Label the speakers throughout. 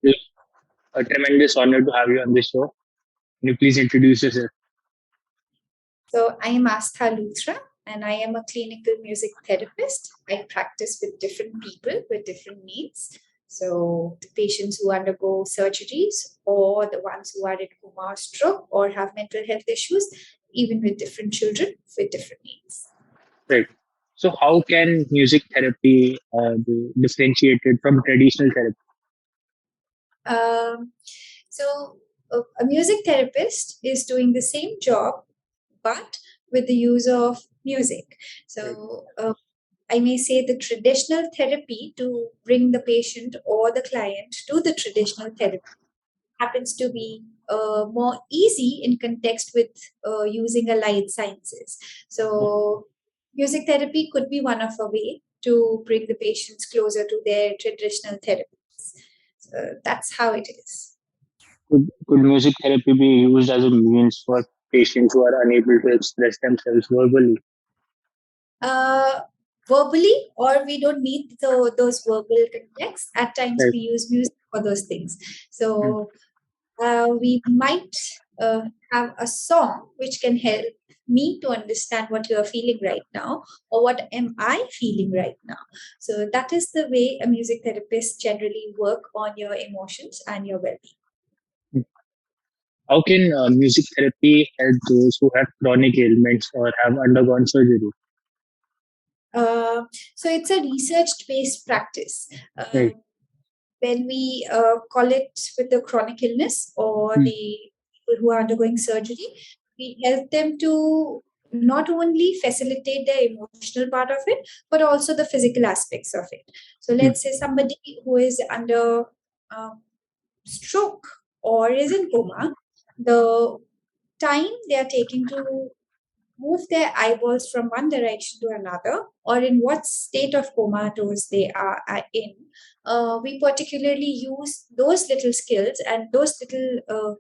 Speaker 1: It's a tremendous honor to have you on this show. Can you please introduce yourself?
Speaker 2: So I am Aastha Luthra and I am a clinical music therapist. I practice with different people with different needs. So the patients who undergo surgeries or the ones who are in coma or stroke or have mental health issues, even with different children with different needs.
Speaker 1: Right. So, how can music therapy be differentiated from traditional therapy?
Speaker 2: Um, so a music therapist is doing the same job but with the use of music.
Speaker 1: Right.
Speaker 2: So I may say the traditional therapy to bring the patient or the client to the traditional therapy happens to be more easy in context with using allied sciences. So music therapy could be one of a way to bring the patients closer to their traditional therapies. So that's how it is.
Speaker 1: Could music therapy be used as a means for patients who are unable to express themselves verbally?
Speaker 2: Uh, Verbally, or we don't need those verbal contexts. At times,
Speaker 1: Right.
Speaker 2: we use music for those things.
Speaker 1: Mm.
Speaker 2: So we might have a song which can help me to understand what you are feeling right now or what am I feeling right now. So that is the way a music therapist generally work on your emotions and your well-being.
Speaker 1: How can music therapy help those who have chronic ailments or have undergone surgery?
Speaker 2: uh, so it's a research based practice.
Speaker 1: Right.
Speaker 2: When we call it with the chronic illness or
Speaker 1: Mm.
Speaker 2: the people who are undergoing surgery, we help them to not only facilitate the emotional part of it, but also the physical aspects of it. So
Speaker 1: Mm.
Speaker 2: let's say somebody who is under uh, stroke or is in coma, the time they are taking to move their eyeballs from one direction to another, or in what state of comatose they are in. We particularly use those little skills and those little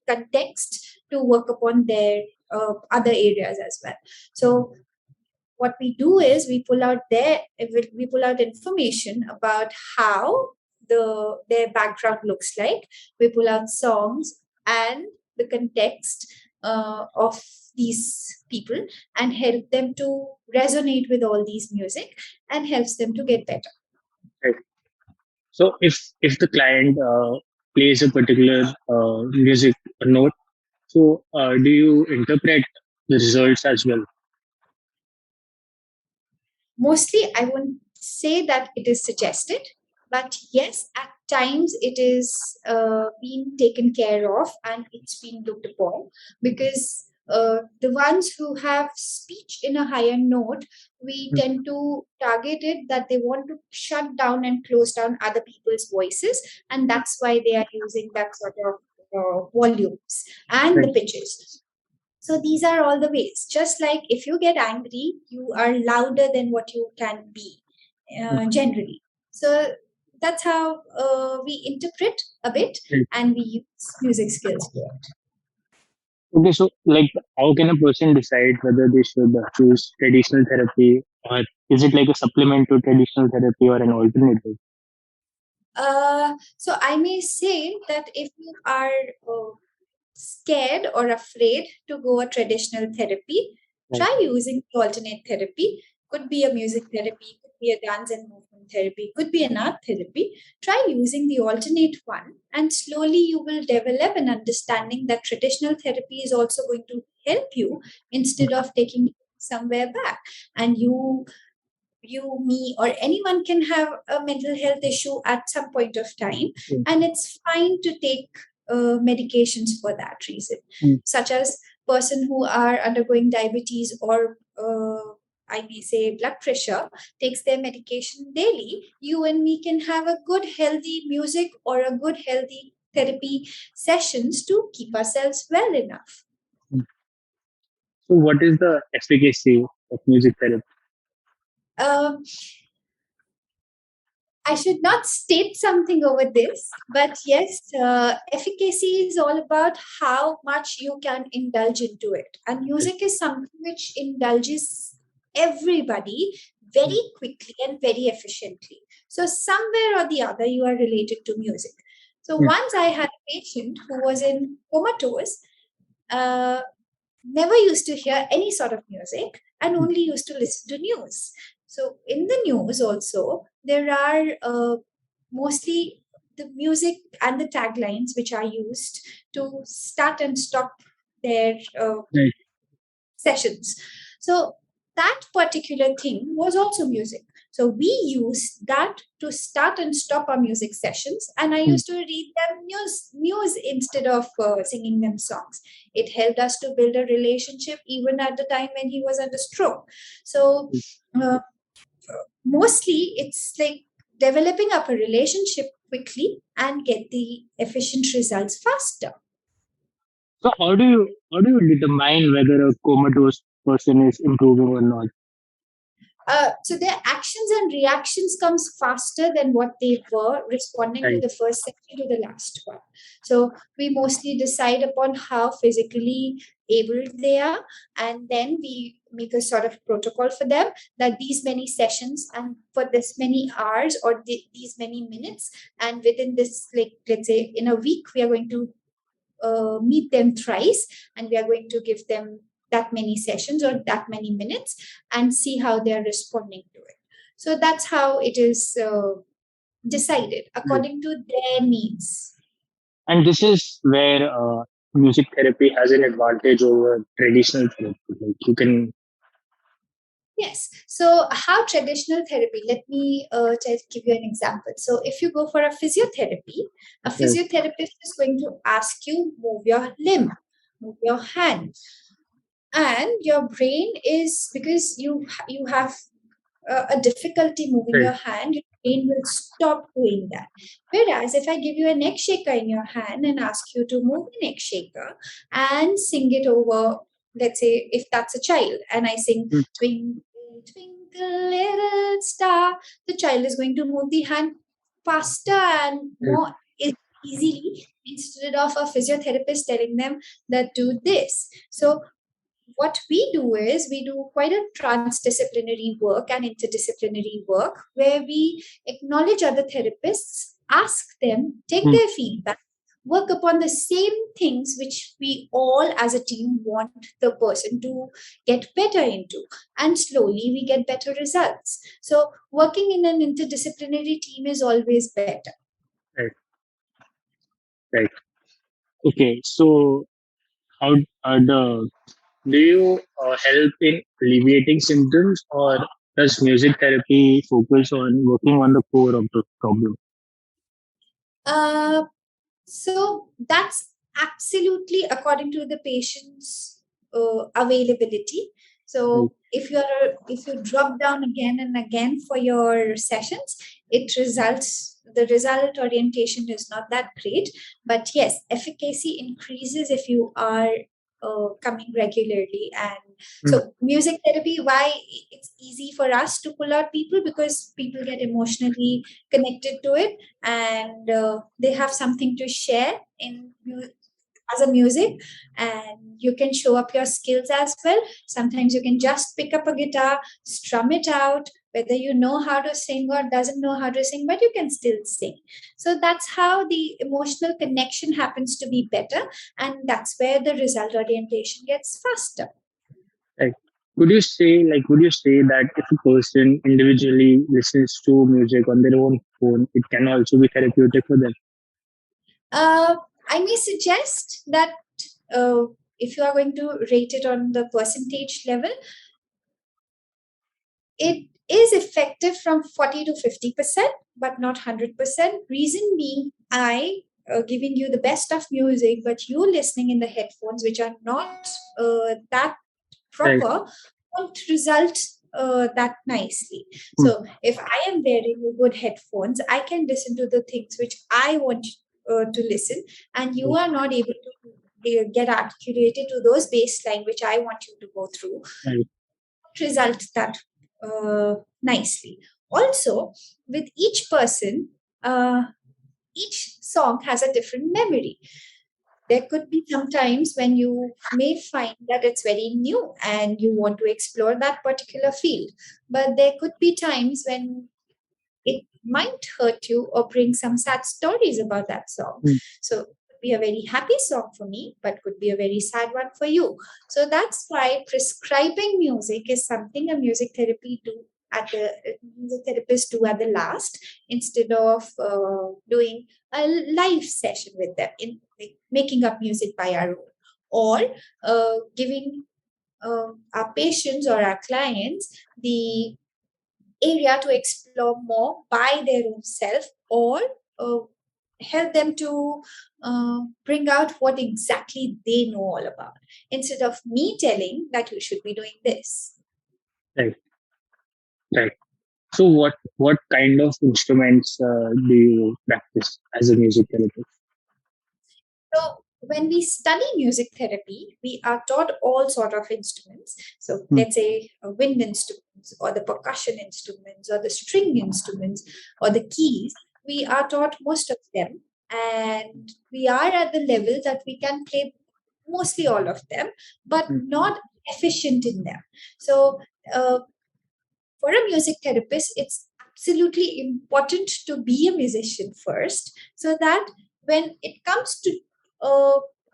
Speaker 2: context to work upon their other areas as well. So what we do is we pull out information about how their background looks like. We pull out songs and the context of these people and help them to resonate with all these music and helps them to get better.
Speaker 1: Right. So, if the client plays a particular music note, so do you interpret the results as well?
Speaker 2: Mostly, I won't say that it is suggested, but yes, at times it is being taken care of and it's being looked upon because the ones who have speech in a higher note, we
Speaker 1: Mm.
Speaker 2: tend to target it that they want to shut down and close down other people's voices, and that's why they are using that sort of volumes and
Speaker 1: Right.
Speaker 2: the pitches. So these are all the ways. Just like if you get angry, you are louder than what you can be generally. So that's how we interpret a bit
Speaker 1: Right.
Speaker 2: and we use music skills for it.
Speaker 1: Okay, so like, how can a person decide whether they should choose traditional therapy, or is it like a supplement to traditional therapy or an alternative?
Speaker 2: So I may say that if you are scared or afraid to go a traditional therapy,
Speaker 1: Right.
Speaker 2: try using alternate therapy. Could be a music therapy, could be a dance and movement therapy, could be an art therapy. Try using the alternate one, and slowly you will develop an understanding that traditional therapy is also going to help you instead of taking you somewhere back. And me, or anyone can have a mental health issue at some point of time,
Speaker 1: Mm.
Speaker 2: and it's fine to take medications for that reason,
Speaker 1: Mm.
Speaker 2: such as person who are undergoing diabetes or I may say blood pressure takes their medication daily. You and me can have a good healthy music or a good healthy therapy sessions to keep ourselves well enough.
Speaker 1: Mm. So, what is the efficacy of music therapy?
Speaker 2: um, I should not state something over this, but yes, efficacy is all about how much you can indulge into it. And music is something which indulges everybody very quickly and very efficiently. So, somewhere or the other, you are related to music. So
Speaker 1: mm,
Speaker 2: once I had a patient who was in comatose, uh, never used to hear any sort of music and
Speaker 1: mm,
Speaker 2: only used to listen to news. So in the news also, there are mostly the music and the taglines which are used to start and stop their
Speaker 1: right,
Speaker 2: sessions. So that particular thing was also music. So we use that to start and stop our music sessions, and I
Speaker 1: mm,
Speaker 2: used to read them news instead of singing them songs. It helped us to build a relationship even at the time when he was under stroke. So
Speaker 1: mm.
Speaker 2: uh, mostly it's like developing up a relationship quickly and get the efficient results faster.
Speaker 1: So how do you determine whether a comatose person is improving or not?
Speaker 2: So their actions and reactions comes faster than what they were responding to
Speaker 1: Right.
Speaker 2: the first section to the last one. So we mostly decide upon how physically able they are, and then we make a sort of protocol for them that these many sessions and for this many hours or these many minutes, and within this, like let's say in a week, we are going to meet them thrice, and we are going to give them that many sessions or that many minutes and see how they are responding to it. So that's how it is decided
Speaker 1: Right.
Speaker 2: according to their needs.
Speaker 1: And this is where music therapy has an advantage over traditional therapy. Like you can,
Speaker 2: Yes. So, how traditional therapy? Let me just give you an example. So, if you go for a physiotherapy, a
Speaker 1: right,
Speaker 2: physiotherapist is going to ask you move your limb, move your hand, and your brain is because you have a difficulty moving
Speaker 1: right,
Speaker 2: your hand, your brain will stop doing that. Whereas if I give you a neck shaker in your hand and ask you to move the neck shaker and sing it over, let's say if that's a child, and I sing
Speaker 1: mm,
Speaker 2: Twinkle, Twinkle, Little Star, the child is going to move the hand faster and
Speaker 1: right,
Speaker 2: more easily instead of a physiotherapist telling them that do this. So what we do is we do quite a transdisciplinary work and interdisciplinary work where we acknowledge other therapists, ask them, take
Speaker 1: mm,
Speaker 2: their feedback, work upon the same things which we all as a team want the person to get better into, and slowly we get better results. So working in an interdisciplinary team is always better.
Speaker 1: right, right. Okay, so how the do you help in alleviating symptoms, or does music therapy focus on working on the core of the problem?
Speaker 2: uh, So that's absolutely according to the patient's availability.
Speaker 1: Right,
Speaker 2: So if you drop down again and again for your sessions, it results the result orientation is not that great. But yes, efficacy increases if you are coming regularly. And
Speaker 1: mm,
Speaker 2: so music therapy, why it's easy for us to pull out people because people get emotionally connected to it, and they have something to share as a music, and you can show up your skills as well. Sometimes you can just pick up a guitar, strum it out, whether you know how to sing or doesn't know how to sing, but you can still sing. So that's how the emotional connection happens to be better, and that's where the result orientation gets faster.
Speaker 1: right. Would you say that if a person individually listens to music on their own phone, it can also be therapeutic for them?
Speaker 2: uh, I may suggest that uh, if you are going to rate it on the percentage level, it is effective from 40 to 50%, but not 100%. Reason being, I giving you the best of music, but you listening in the headphones, which are not that
Speaker 1: Right.
Speaker 2: proper, won't result that nicely.
Speaker 1: Mm,
Speaker 2: So if I am wearing good headphones, I can listen to the things which I want to listen, and you
Speaker 1: right,
Speaker 2: are not able to get articulated to those baseline which I want you to go through,
Speaker 1: right,
Speaker 2: result that nicely. Also, with each person, each song has a different memory. There could be some times when you may find that it's very new and you want to explore that particular field, but there could be times when it might hurt you or bring some sad stories about that song.
Speaker 1: mm,
Speaker 2: So it could be a very happy song for me, but could be a very sad one for you. So that's why prescribing music is something a music therapy do at the music therapists do at the last, instead of doing a live session with them in like, making up music by our own, or giving our patients or our clients the area to explore more by their own self, or uh, help them to bring out what exactly they know all about, instead of me telling that you should be doing this.
Speaker 1: right, right. So what kind of instruments do you practice as a music therapist?
Speaker 2: So when we study music therapy, we are taught all sort of instruments. So
Speaker 1: Mm,
Speaker 2: let's say wind instruments, or the percussion instruments, or the string instruments, or the keys. We are taught most of them, and we are at the level that we can play mostly all of them, but
Speaker 1: mm,
Speaker 2: not efficient in them. So uh, for a music therapist, it's absolutely important to be a musician first, so that when it comes to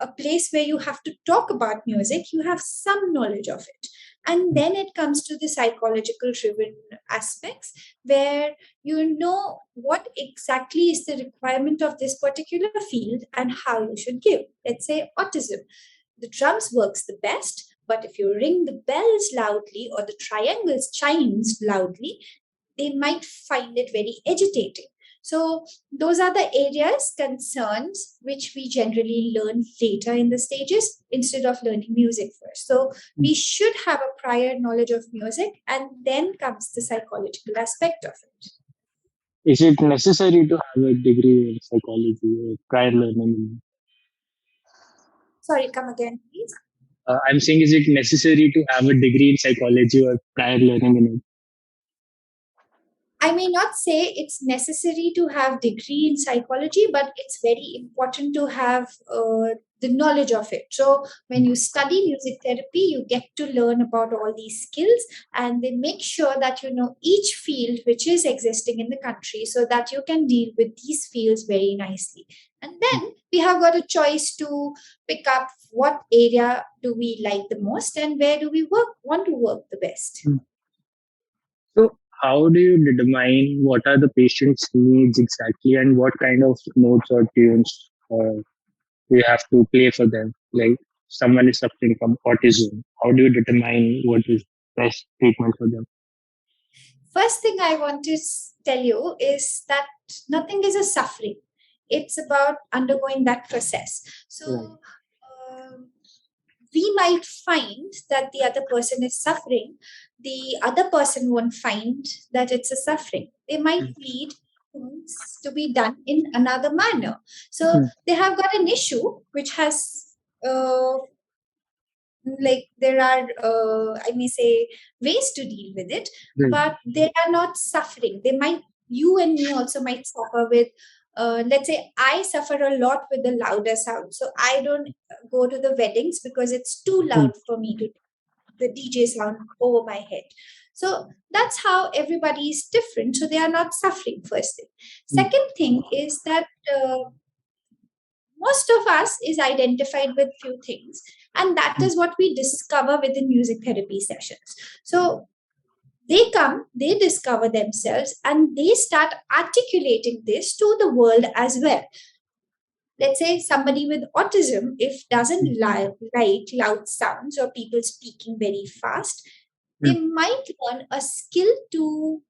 Speaker 2: a place where you have to talk about music, you have some knowledge of it. And
Speaker 1: mm,
Speaker 2: then it comes to the psychological driven aspects, where you know what exactly is the requirement of this particular field and how you should give. Let's say autism, the drums works the best, but if you ring the bells loudly or the triangles chimes loudly, they might find it very agitating. So those are the areas, concerns, which we generally learn later in the stages instead of learning music first. So
Speaker 1: mm.
Speaker 2: we should have a prior knowledge of music, and then comes the psychological aspect of it.
Speaker 1: Is it necessary to have a degree in psychology or prior learning?
Speaker 2: Sorry, come again, please.
Speaker 1: I'm saying, is it necessary to have a degree in psychology or prior learning in it?
Speaker 2: I may not say it's necessary to have degree in psychology, but it's very important to have the knowledge of it. So when you study music therapy, you get to learn about all these skills, and they make sure that you know each field which is existing in the country, so that you can deal with these fields very nicely. And then we have got a choice to pick up what area do we like the most, and where do we want to work the best.
Speaker 1: Mm. So, how do you determine what are the patient's needs exactly, and what kind of notes or tunes you have to play for them? Like someone is suffering from autism, how do you determine what is best treatment for them?
Speaker 2: First thing I want to tell you is that nothing is a suffering. It's about undergoing that process.
Speaker 1: Right.
Speaker 2: So we might find that the other person is suffering. The other person won't find that it's a suffering. They might
Speaker 1: Mm,
Speaker 2: need things to be done in another manner. So
Speaker 1: mm,
Speaker 2: they have got an issue which has like there are I may say ways to deal with it,
Speaker 1: right.
Speaker 2: but they are not suffering. They might, you and me also might suffer with let's say I suffer a lot with the louder sound, so I don't go to the weddings because it's too
Speaker 1: Mm,
Speaker 2: loud for me to the DJ sound over my head. So that's how everybody is different, so they are not suffering. First thing.
Speaker 1: mm,
Speaker 2: Second thing is that most of us is identified with few things, and that
Speaker 1: mm,
Speaker 2: is what we discover within music therapy sessions. So they come, they discover themselves, and they start articulating this to the world as well. Let's say somebody with autism, if doesn't
Speaker 1: mm,
Speaker 2: like loud sounds or people speaking very fast, they
Speaker 1: mm,
Speaker 2: might learn a skill to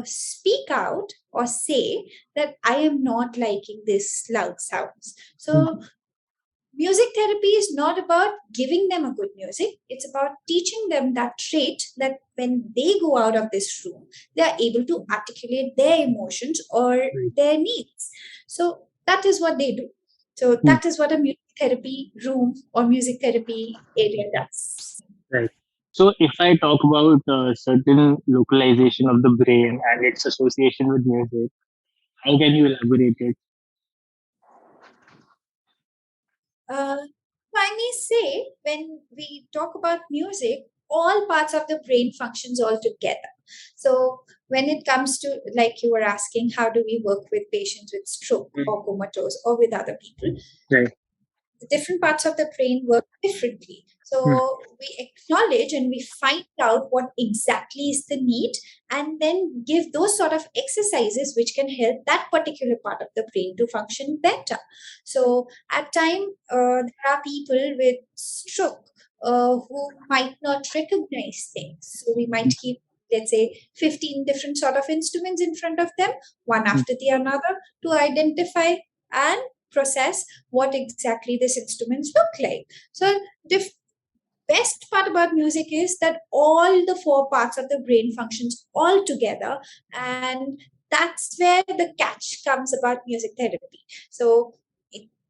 Speaker 2: speak out or say that I am not liking this loud sounds.
Speaker 1: mm,
Speaker 2: So music therapy is not about giving them a good music. It's about teaching them that trait that when they go out of this room, they are able to articulate their emotions or
Speaker 1: right.
Speaker 2: their needs. So that is what they do. So
Speaker 1: Mm,
Speaker 2: that is what a music therapy room or music therapy area does.
Speaker 1: right. So, if I talk about certain localization of the brain and its association with music, how can you elaborate it?
Speaker 2: So I may say when we talk about music, all parts of the brain functions all together. So when it comes to, like you were asking, how do we work with patients with stroke
Speaker 1: Mm.
Speaker 2: or comatose or with other people,
Speaker 1: Right.
Speaker 2: the different parts of the brain work differently.
Speaker 1: Mm.
Speaker 2: So we acknowledge and we find out what exactly is the need, and then give those sort of exercises which can help that particular part of the brain to function better. So at time, there are people with stroke who might not recognize things. So we might keep, let's say, 15 different sort of instruments in front of them, one
Speaker 1: Mm.
Speaker 2: after the another, to identify and process what exactly these instruments look like. So the best part about music is that all the four parts of the brain functions all together, and that's where the catch comes about music therapy. So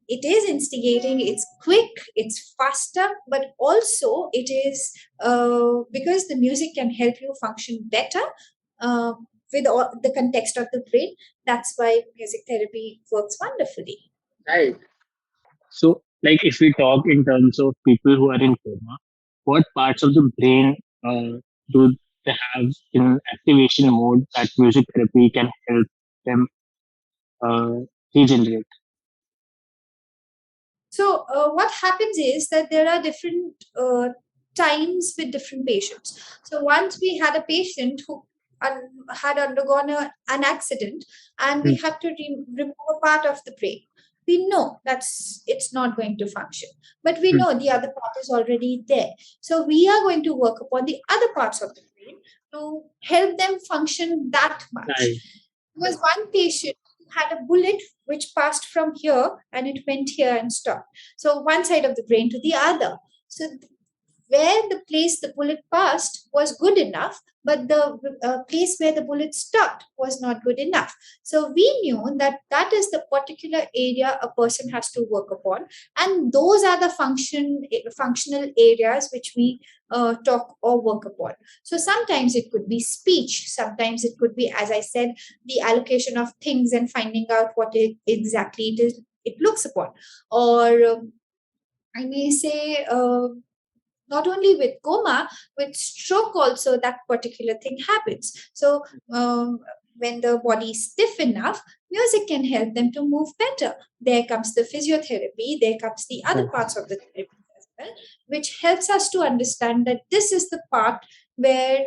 Speaker 2: it is instigating, it's quick, it's faster, but also it is because the music can help you function better uh, with all the context of the brain. That's why music therapy works wonderfully.
Speaker 1: Right. So, like, if we talk in terms of people who are in coma, what parts of the brain do they have in activation mode that music therapy can help them uh, regenerate?
Speaker 2: So, what happens is that there are different times with different patients. So, once we had a patient who had undergone an accident, and we
Speaker 1: Mm.
Speaker 2: had to remove a part of the brain. We know that's it's not going to function, but we
Speaker 1: Mm.
Speaker 2: know the other part is already there. So, we are going to work upon the other parts of the brain to help them function that much.
Speaker 1: Right.
Speaker 2: There was one patient who had a bullet which passed from here and it went here and stopped. So one side of the brain to the other. So where the place the bullet passed was good enough, but the place where the bullet stopped was not good enough. So we knew that that is the particular area a person has to work upon, and those are the functional areas which we talk or work upon. So sometimes it could be speech, sometimes it could be, as I said, the allocation of things and finding out what exactly it is it looks upon, or I may say. Not only with coma, with stroke also that particular thing happens. So when the body is stiff enough, music can help them to move better. There comes the physiotherapy, there comes the other
Speaker 1: Right.
Speaker 2: parts of the therapy as well, which helps us to understand that this is the part where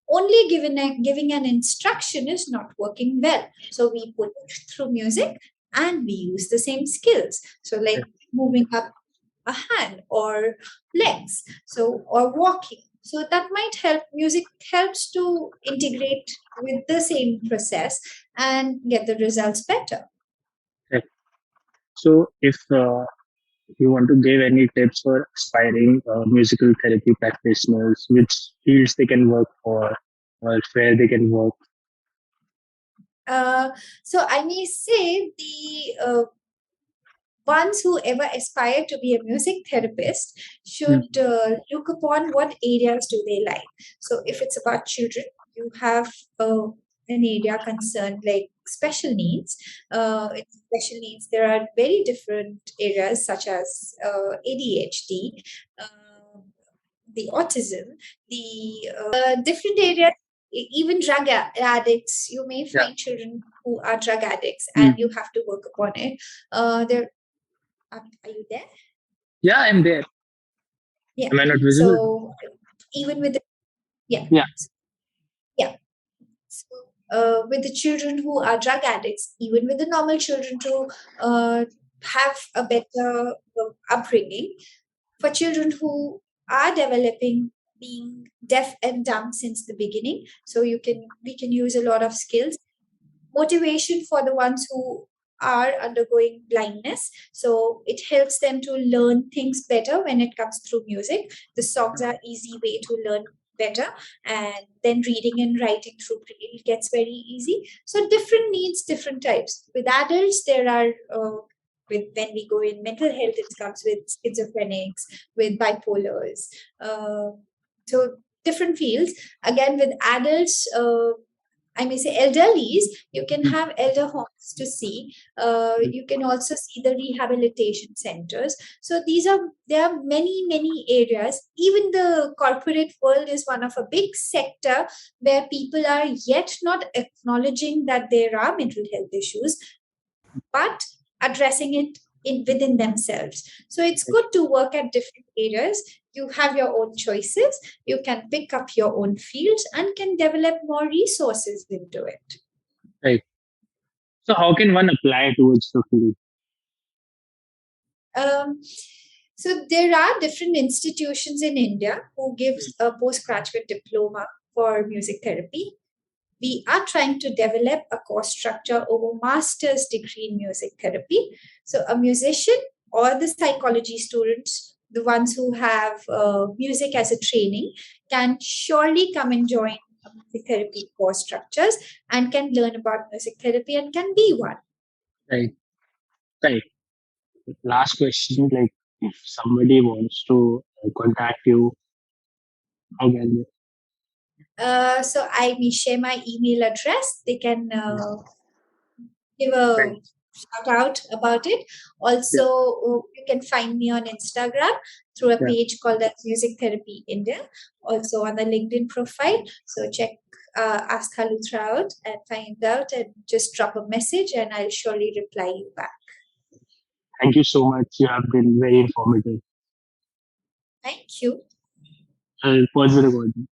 Speaker 2: only giving an instruction is not working well. So we put it through music and we use the same skills. So like moving up a hand or legs, so or walking. So that might help. Music helps to integrate with the same process and get the results better.
Speaker 1: Right. So, if you want to give any tips for aspiring musical therapy practitioners, which fields they can work for, or where they can work.
Speaker 2: Uh, so I may say the ones who ever aspire to be a music therapist
Speaker 1: Mm.
Speaker 2: should look upon what areas do they like. So if it's about children, you have an area concerned like special needs. In special needs, there are very different areas such as ADHD, the autism, the different areas, even drug addicts. You may
Speaker 1: Yeah.
Speaker 2: find children who are drug addicts, and
Speaker 1: Mm.
Speaker 2: you have to work upon it. There are you there?
Speaker 1: Yeah, I'm there.
Speaker 2: Yeah.
Speaker 1: Am I not visible?
Speaker 2: So even with the, yeah,
Speaker 1: Yeah.
Speaker 2: yeah. So, with the children who are drug addicts, even with the normal children to have a better upbringing, for children who are developing being deaf and dumb since the beginning, so we can use a lot of skills, motivation for the ones who are undergoing blindness, so it helps them to learn things better when it comes through music. The songs are easy way to learn better, and then reading and writing through braille gets very easy. So different needs, different types. With adults there are with when we go in mental health, it comes with schizophrenics, with bipolars, uh, so different fields. Again with adults, I may say elderlies, you can have elder homes to see. You can also see the rehabilitation centers. So there are many areas. Even the corporate world is one of a big sector where people are yet not acknowledging that there are mental health issues, but addressing it within themselves. So it's good to work at different areas. You have your own choices. You can pick up your own fields and can develop more resources into it.
Speaker 1: Right. So how can one apply towards the field?
Speaker 2: Um, so there are different institutions in India who gives a postgraduate diploma for music therapy. We are trying to develop a course structure over master's degree in music therapy. So a musician or the psychology students, the ones who have music as a training, can surely come and join music therapy course structures and can learn about music therapy and can be one.
Speaker 1: Right. Right. Last question, like if somebody wants to contact you, how can they?
Speaker 2: So I may share my email address. They can give a
Speaker 1: Right.
Speaker 2: shout out about it. Also,
Speaker 1: Yeah.
Speaker 2: you can find me on Instagram through a
Speaker 1: Yeah.
Speaker 2: page called as Music Therapy India. Also on the LinkedIn profile. So check Aastha Luthra out and find out and just drop a message and I'll surely reply you back.
Speaker 1: Thank you so much. You have been very informative.
Speaker 2: Thank you.
Speaker 1: I'll pause the recording.